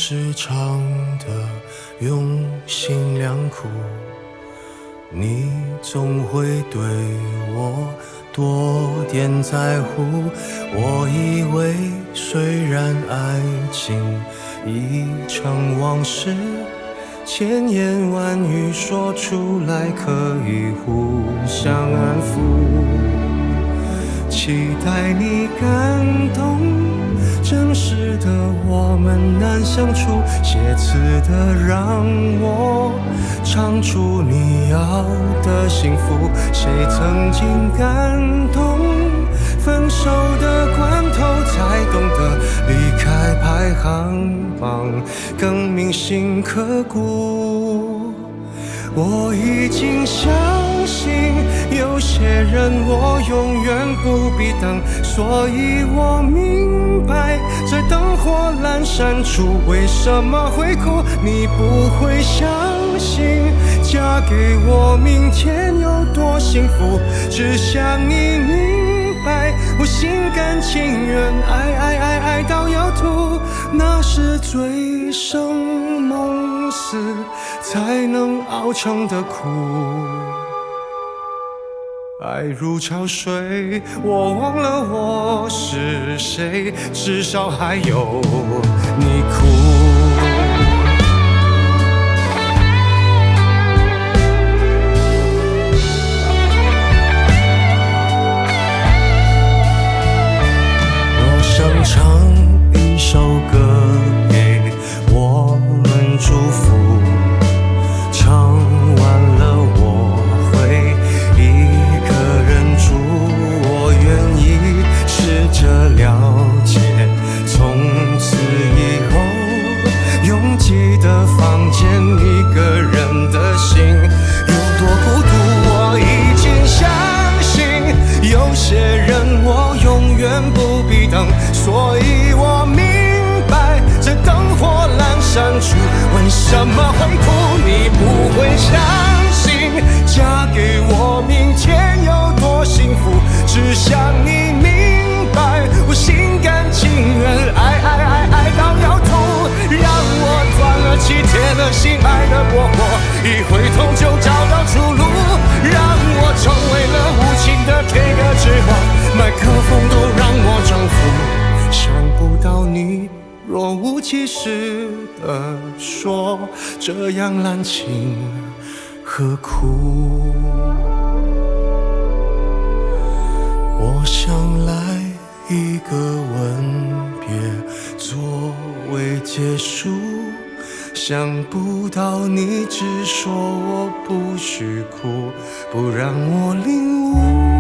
是唱的用心良苦，你总会对我多点在乎。我以为虽然爱情一场往事，千言万语说出来可以互相安抚，期待你感动，真实的我们难相处，写词的让我唱出你要的幸福。谁曾经感动，分手的关头才懂得离开排行榜更铭心刻骨。我已经相信有些人我永远不必等，所以我明白在灯火阑珊处为什么会哭。你不会相信嫁给我明天有多幸福，只想你明白我心甘情愿爱到要吐，那是醉生梦死才能熬成的苦。爱如潮水，我忘了我是谁，至少还有你哭。我想唱一首歌给我们祝福，唱完了我会一个人住。我愿意试着了解，从此以后拥挤的房间一个人的心有多孤独。我已经相信有些人我永远不必等，所以我明白在灯火阑珊处为什么会哭。你不会相信嫁给我明天有多幸福，只想你明白我心甘情愿爱到要吐。让我断了气铁了心爱的过火，一回头就找到出路。让我成为了无情的 K 歌之王，麦克风都让我征服。想不到你若无其事地说，这样滥情何苦。我想来一个吻别作为结束，想不到你只说我不许哭，不让我领悟。